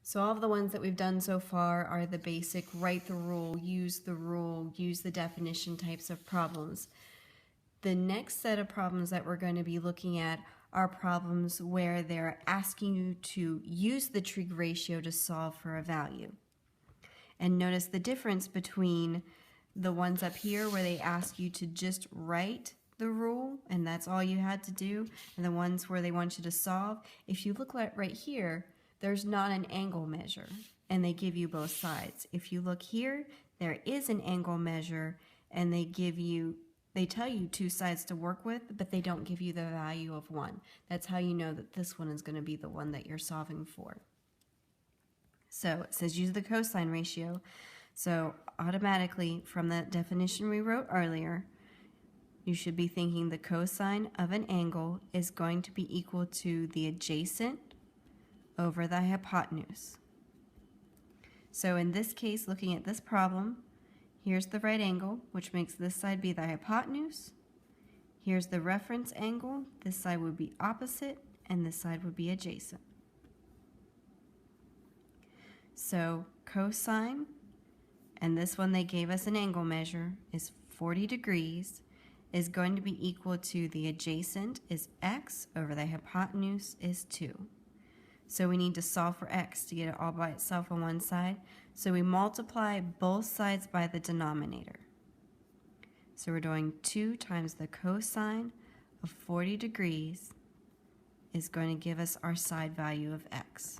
So all of the ones that we've done so far are the basic write the rule, use the definition types of problems. The next set of problems that we're going to be looking at are problems where they're asking you to use the trig ratio to solve for a value. And notice the difference between the ones up here where they ask you to just write the rule and that's all you had to do, and the ones where they want you to solve. If you look right here, there's not an angle measure and they give you both sides. If you look here, there is an angle measure and they tell you two sides to work with, but they don't give you the value of one. That's how you know that this one is going to be the one that you're solving for. So it says use the cosine ratio. So automatically from that definition we wrote earlier, you should be thinking the cosine of an angle is going to be equal to the adjacent over the hypotenuse. So in this case, looking at this problem, here's the right angle, which makes this side be the hypotenuse. Here's the reference angle. This side would be opposite, and this side would be adjacent. So cosine, and this one they gave us an angle measure, is 40 degrees, is going to be equal to the adjacent is x over the hypotenuse is 2. So we need to solve for x to get it all by itself on one side. So we multiply both sides by the denominator. So we're doing 2 times the cosine of 40 degrees is going to give us our side value of x.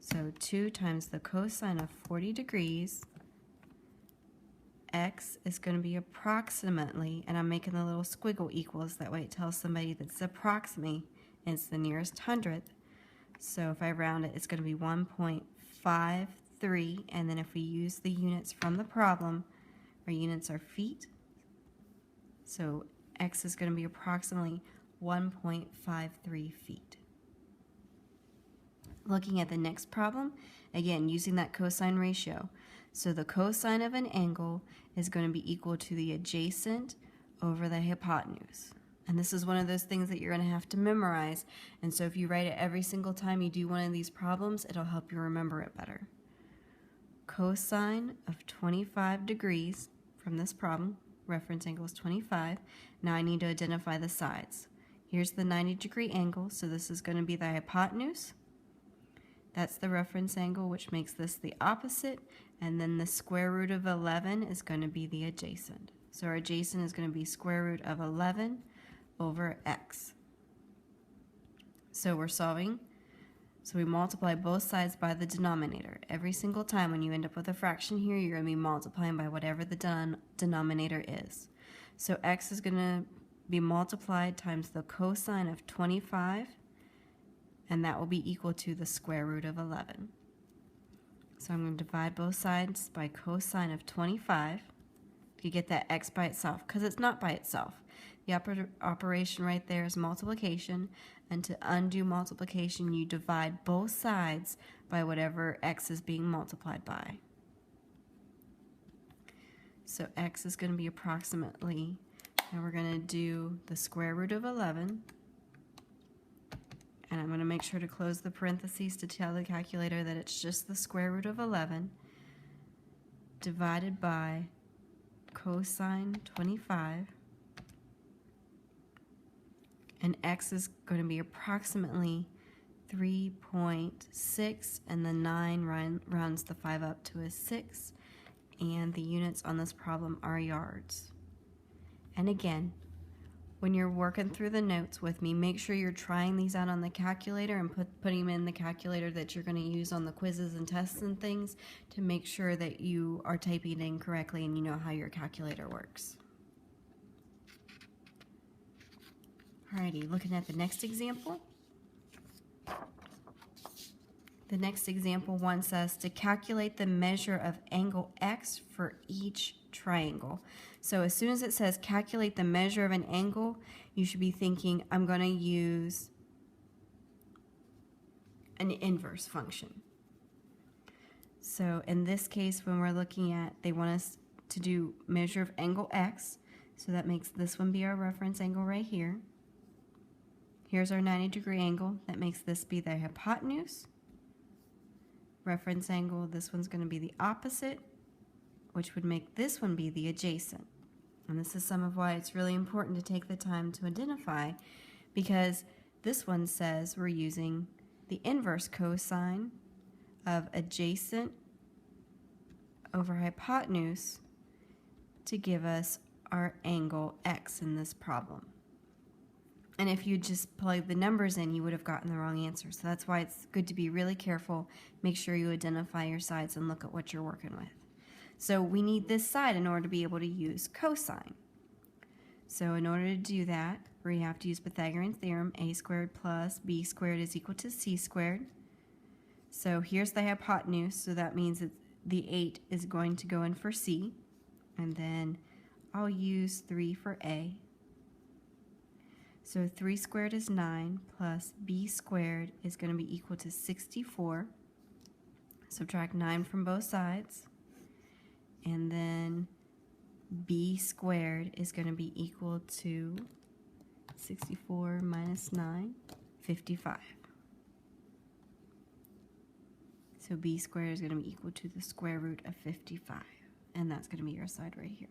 So 2 times the cosine of 40 degrees, x is going to be approximately, and I'm making the little squiggle equals, that way it tells somebody that's approximately, and it's the nearest hundredth. So if I round it, it's going to be 1.53, and then if we use the units from the problem, our units are feet. So x is going to be approximately 1.53 feet. Looking at the next problem, again, using that cosine ratio. So the cosine of an angle is going to be equal to the adjacent over the hypotenuse. And this is one of those things that you're going to have to memorize. And so if you write it every single time you do one of these problems, it'll help you remember it better. Cosine of 25 degrees from this problem, reference angle is 25. Now I need to identify the sides. Here's the 90-degree angle, so this is going to be the hypotenuse. That's the reference angle, which makes this the opposite. And then the square root of 11 is going to be the adjacent. So our adjacent is going to be square root of 11 over x. So we're solving. So we multiply both sides by the denominator. Every single time when you end up with a fraction here, you're going to be multiplying by whatever the denominator is. So x is going to be multiplied times the cosine of 25, and that will be equal to the square root of 11. So I'm going to divide both sides by cosine of 25 to get that x by itself, because it's not by itself. The operation right there is multiplication, and to undo multiplication, you divide both sides by whatever x is being multiplied by. So x is going to be approximately, and we're going to do the square root of 11, and I'm going to make sure to close the parentheses to tell the calculator that it's just the square root of 11 divided by cosine 25, and x is going to be approximately 3.6, and the 9 rounds the 5 up to a 6, and the units on this problem are yards. And again, when you're working through the notes with me, make sure you're trying these out on the calculator and putting them in the calculator that you're going to use on the quizzes and tests and things, to make sure that you are typing in correctly and you know how your calculator works. Alrighty, looking at the next example. The next example wants us to calculate the measure of angle x for each triangle. So as soon as it says calculate the measure of an angle, you should be thinking, I'm going to use an inverse function. So in this case, when we're looking at, they want us to do measure of angle x, so that makes this one be our reference angle right here. Here's our 90-degree angle, that makes this be the hypotenuse. reference angle. This one's going to be the opposite, which would make this one be the adjacent. And this is some of why it's really important to take the time to identify, because this one says we're using the inverse cosine of adjacent over hypotenuse to give us our angle x in this problem. And if you just plugged the numbers in, you would have gotten the wrong answer. So that's why it's good to be really careful. Make sure you identify your sides and look at what you're working with. So we need this side in order to be able to use cosine. So in order to do that, we have to use Pythagorean theorem. A squared plus b squared is equal to c squared. So here's the hypotenuse, so that means that the 8 is going to go in for c. And then I'll use 3 for a. So 3 squared is 9 plus b squared is going to be equal to 64. Subtract 9 from both sides. And then b squared is going to be equal to 64 minus 9, 55. So b squared is going to be equal to the square root of 55. And that's going to be your side right here.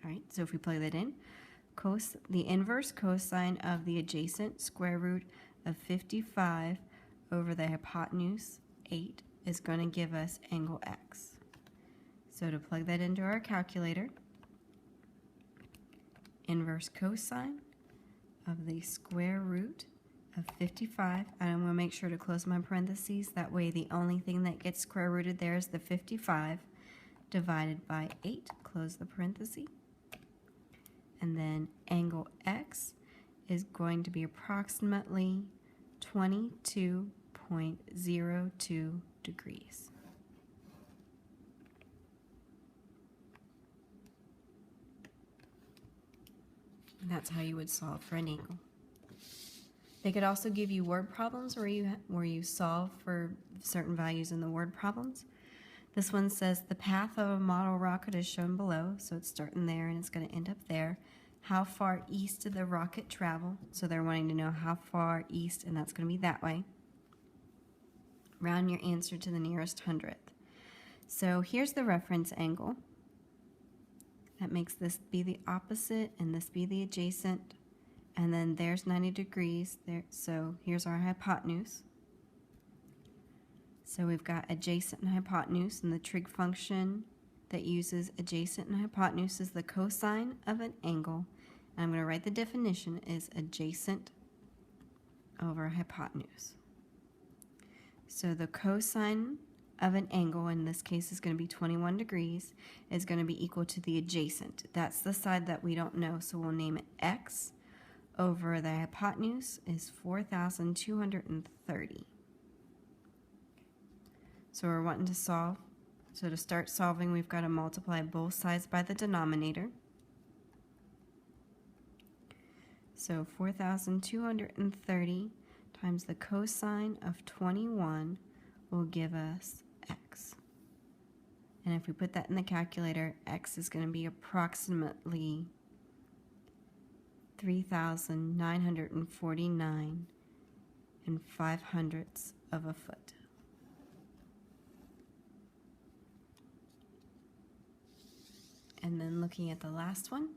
All right, so if we plug that in, the inverse cosine of the adjacent square root of 55 over the hypotenuse, 8, is going to give us angle x. So to plug that into our calculator, inverse cosine of the square root of 55, and I'm going to make sure to close my parentheses, that way the only thing that gets square rooted there is the 55 divided by 8, close the parenthesis, and then angle x is going to be approximately 22.02 degrees. And that's how you would solve for an angle. They could also give you word problems where you solve for certain values in the word problems. This one says the path of a model rocket is shown below, so it's starting there and it's going to end up there. How far east did the rocket travel? So they're wanting to know how far east, and that's going to be that way. Round your answer to the nearest hundredth. So here's the reference angle. That makes this be the opposite and this be the adjacent. And then there's 90 degrees there. So here's our hypotenuse. So we've got adjacent and hypotenuse, and the trig function that uses adjacent and hypotenuse is the cosine of an angle. And I'm going to write the definition is adjacent over hypotenuse. So the cosine of an angle, in this case is going to be 21 degrees, is going to be equal to the adjacent. That's the side that we don't know, so we'll name it x over the hypotenuse is 4,230. So we're wanting to solve. So to start solving, we've got to multiply both sides by the denominator. So 4,230 times the cosine of 21 will give us x. And if we put that in the calculator, x is going to be approximately 3,949 5/100 of a foot. And then looking at the last one.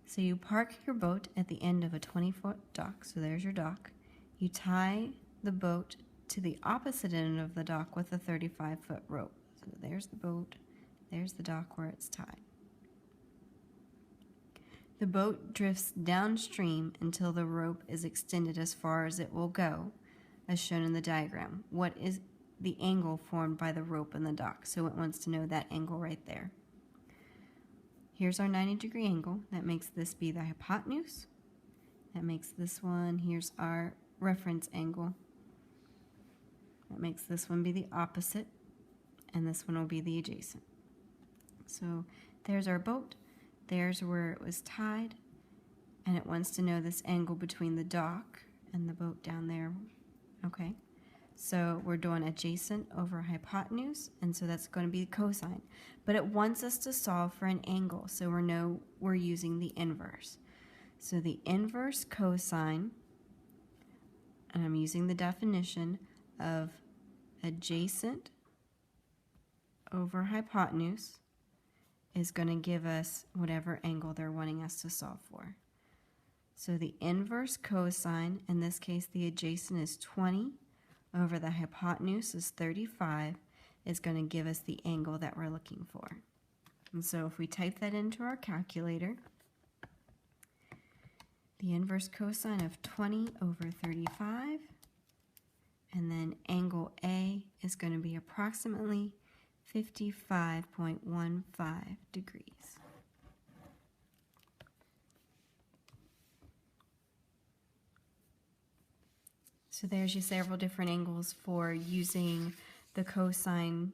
So you park your boat at the end of a 20-foot dock. So there's your dock. You tie the boat to the opposite end of the dock with a 35-foot rope. So there's the boat, there's the dock where it's tied. The boat drifts downstream until the rope is extended as far as it will go, as shown in the diagram. What is the angle formed by the rope and the dock? So it wants to know that angle right there. Here's our 90-degree angle. That makes this be the hypotenuse. That makes this one, here's our reference angle. That makes this one be the opposite, and this one will be the adjacent. So there's our boat. There's where it was tied, and it wants to know this angle between the dock and the boat down there. Okay, so we're doing adjacent over hypotenuse, and so that's going to be cosine. But it wants us to solve for an angle, so we're using the inverse. So the inverse cosine and I'm using the definition of adjacent over hypotenuse, is going to give us whatever angle they're wanting us to solve for. So the inverse cosine, in this case the adjacent is 20 over the hypotenuse is 35, is going to give us the angle that we're looking for. And so if we type that into our calculator, the inverse cosine of 20 over 35, and then angle A is going to be approximately 55.15 degrees. So there's your several different angles for using the cosine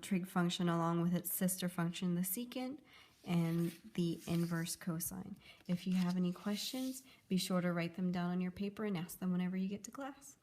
trig function along with its sister function, the secant, and the inverse cosine. If you have any questions, be sure to write them down on your paper and ask them whenever you get to class.